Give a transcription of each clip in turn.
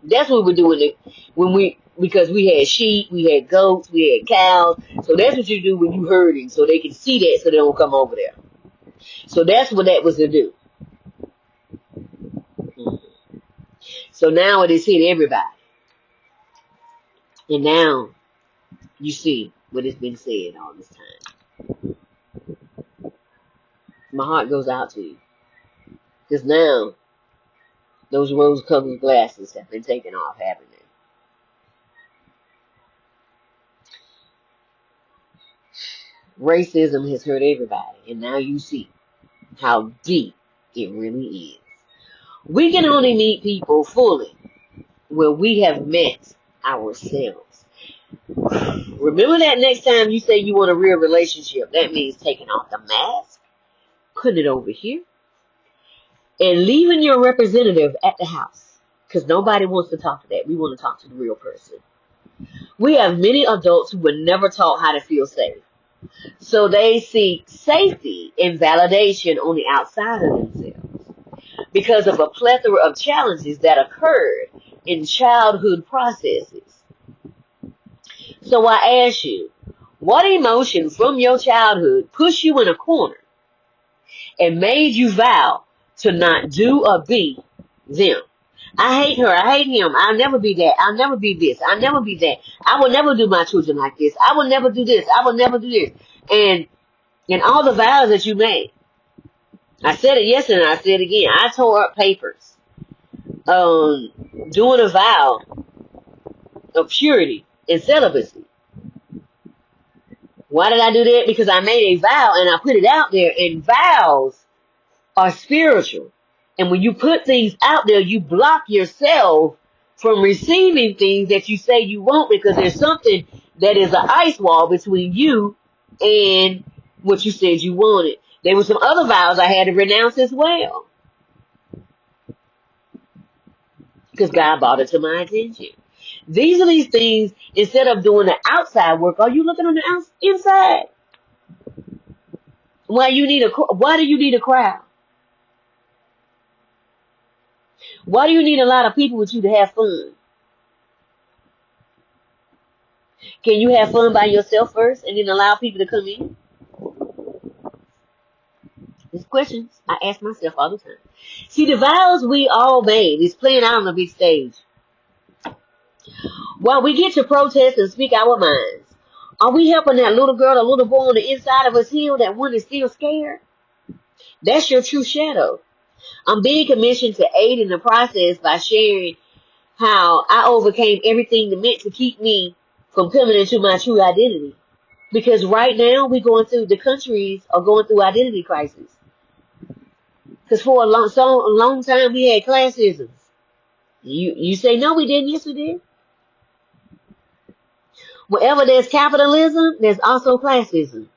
That's what we were doing it because we had sheep, we had goats, we had cows. So that's what you do when you herding, so they can see that, so they don't come over there. So that's what that was to do. So now it has hit everybody, and now you see what has been said all this time. My heart goes out to you, because now those rose-colored glasses have been taken off, haven't they? Racism has hurt everybody, and now you see how deep it really is. We can only meet people fully where we have met ourselves. Remember that next time you say you want a real relationship, that means taking off the mask, putting it over here, and leaving your representative at the house. Because nobody wants to talk to that. We want to talk to the real person. We have many adults who were never taught how to feel safe. So they seek safety and validation on the outside of themselves because of a plethora of challenges that occurred in childhood processes. So I ask you, what emotion from your childhood pushed you in a corner and made you vow to not do or be them? I hate her. I hate him. I'll never be that. I'll never be this. I'll never be that. I will never do my children like this. I will never do this. I will never do this. And all the vows that you made. I said it yesterday and I said it again. I tore up papers. Doing a vow of purity and celibacy. Why did I do that? Because I made a vow and I put it out there, and vows are spiritual. And when you put things out there, you block yourself from receiving things that you say you want, because there's something that is an ice wall between you and what you said you wanted. There were some other vows I had to renounce as well, because God brought it to my attention. These are these things, instead of doing the outside work, are you looking on the inside? Why do you need a crowd? Why do you need a lot of people with you to have fun? Can you have fun by yourself first and then allow people to come in? These questions I ask myself all the time. See, the vows we all made is playing out on the big stage. While we get to protest and speak our minds, are we helping that little girl or little boy on the inside of us heal, that one is still scared? That's your true shadow. I'm being commissioned to aid in the process by sharing how I overcame everything that meant to keep me from coming into my true identity. Because right now the countries are going through identity crisis. Because for a long time we had classism. You say no, we didn't. Yes, we did. Wherever there's capitalism, there's also classism.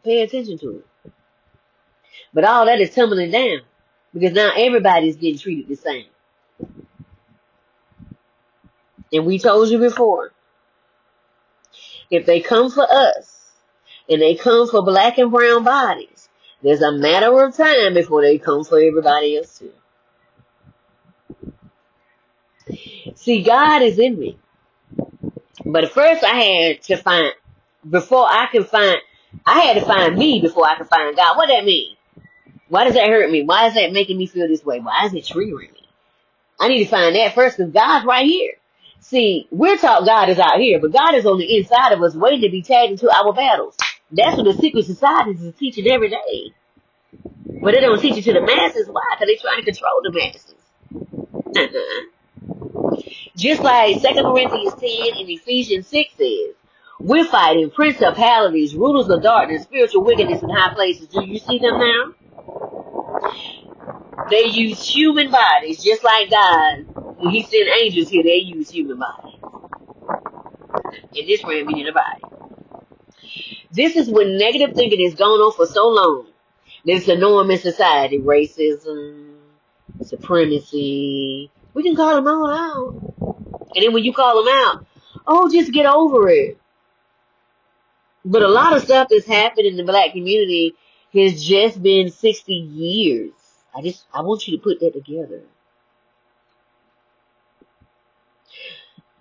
Pay attention to it. But all that is tumbling down, because now everybody's getting treated the same. And we told you before, if they come for us, and they come for black and brown bodies, there's a matter of time before they come for everybody else too. See, God is in me. But first I had to find me before I could find God. What that mean? Why does that hurt me? Why is that making me feel this way? Why is it triggering me? I need to find that first, because God's right here. See, we're taught God is out here, but God is on the inside of us, waiting to be tagged into our battles. That's what the secret societies is teaching every day. But they don't teach it to the masses. Why? Because they're trying to control the masses. Just like 2 Corinthians 10 and Ephesians 6 says, we're fighting principalities, rulers of darkness, spiritual wickedness in high places. Do you see them now? They use human bodies, just like God. When He sent angels here, they use human bodies. In this realm, we need a body. This is when negative thinking has gone on for so long. There's a norm in society: racism, supremacy. We can call them all out. And then when you call them out, oh, just get over it. But a lot of stuff that's happened in the black community has just been 60 years I want you to put that together.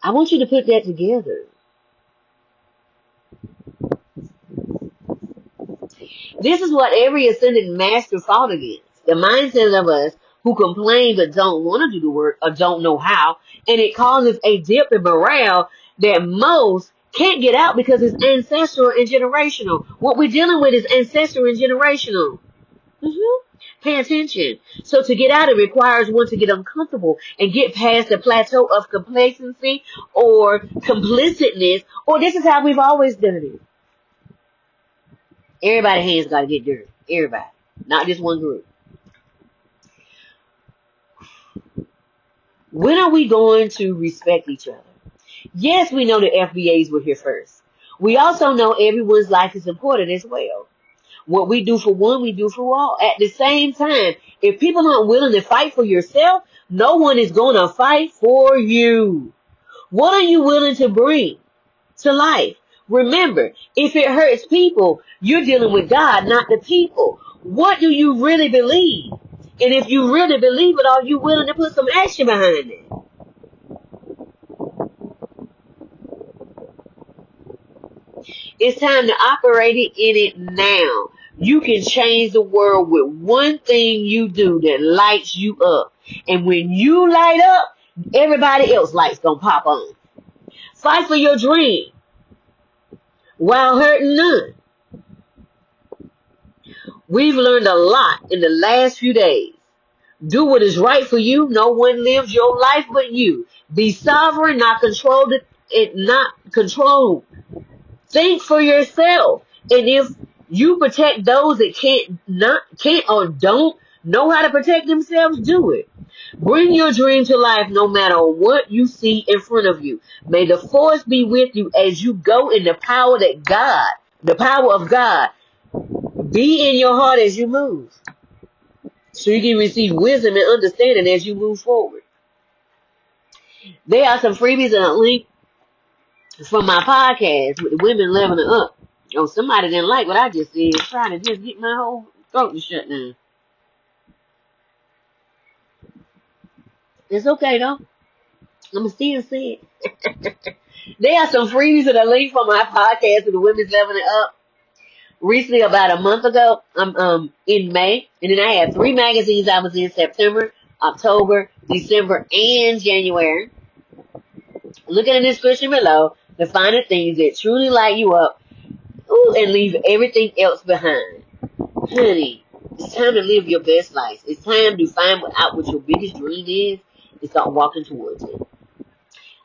I want you to put that together. This is what every ascended master fought against. The mindset of us who complain but don't want to do the work or don't know how. And it causes a dip in morale that most can't get out because it's ancestral and generational. What we're dealing with is ancestral and generational. Pay attention. So to get out, it requires one to get uncomfortable and get past the plateau of complacency or complicitness, or this is how we've always done it. Everybody's hands got to get dirty. Everybody. Not just one group. When are we going to respect each other? Yes, we know the FBAs were here first. We also know everyone's life is important as well. What we do for one, we do for all. At the same time, if people aren't willing to fight for yourself, no one is going to fight for you. What are you willing to bring to life? Remember, if it hurts people, you're dealing with God, not the people. What do you really believe? And if you really believe it, are you willing to put some action behind it? It's time to operate in it now. You can change the world with one thing you do that lights you up. And when you light up, everybody else lights gonna pop on. Fight for your dream while hurting none. We've learned a lot in the last few days. Do what is right for you. No one lives your life but you. Be sovereign, not controlled. Not controlled. Think for yourself. And if you protect those that can't or don't know how to protect themselves, do it. Bring your dream to life no matter what you see in front of you. May the force be with you as you go in the power of God, be in your heart as you move. So you can receive wisdom and understanding as you move forward. There are some freebies and a link from my podcast with the women leveling up. Oh, somebody didn't like what I just said, trying to just get my whole throat to shut down. It's okay though. I'm still say it. There are some freebies and a link from my podcast with the women's leveling up. Recently, about a month ago, in May, and then I had 3 magazines I was in: September, October, December, and January. Look at the description below to find the things that truly light you up, and leave everything else behind. Honey, it's time to live your best life. It's time to find out what your biggest dream is and start walking towards it.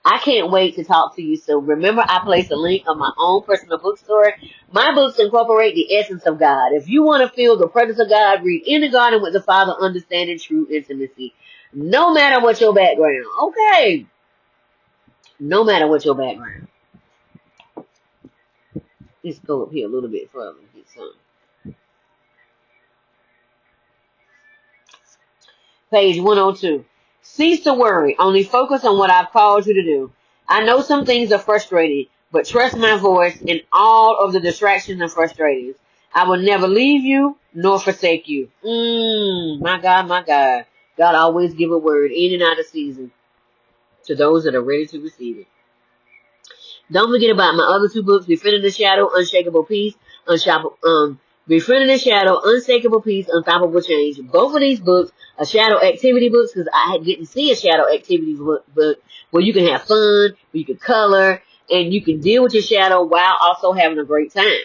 I can't wait to talk to you soon. Remember, I placed a link on my own personal bookstore. My books incorporate the essence of God. If you want to feel the presence of God, read In the Garden with the Father, Understanding True Intimacy. No matter what your background. Okay. No matter what your background. Let's go up here a little bit further and get some. Page 102. Cease to worry. Only focus on what I've called you to do. I know some things are frustrating, but trust my voice in all of the distractions and frustrations. I will never leave you nor forsake you. My God, my God. God always give a word in and out of season to those that are ready to receive it. Don't forget about my other 2 books, Befriending the Shadow, Unshakable Peace, Befriending the Shadow, Unshakable Peace, Unstoppable Change. Both of these books are shadow activity books because I didn't see a shadow activity book where you can have fun, where you can color, and you can deal with your shadow while also having a great time.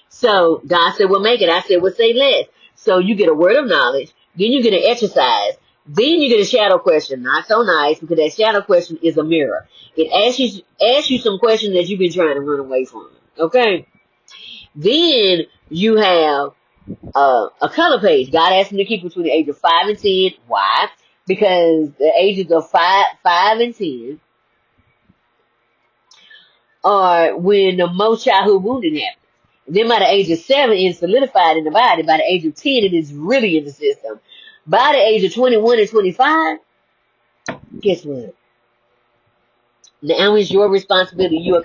So God said, well, make it. I said, well, say less. So you get a word of knowledge, then you get an exercise, then you get a shadow question. Not so nice because that shadow question is a mirror. It asks you some questions that you've been trying to run away from. Okay? Then you have a color page. God asked me to keep between the age of 5 and 10. Why? Because the ages of 5 and 10 are when the most childhood wounding happens. Then by the age of 7, it's solidified in the body. By the age of 10, it is really in the system. By the age of 21 and 25, guess what? Now it's your responsibility. You are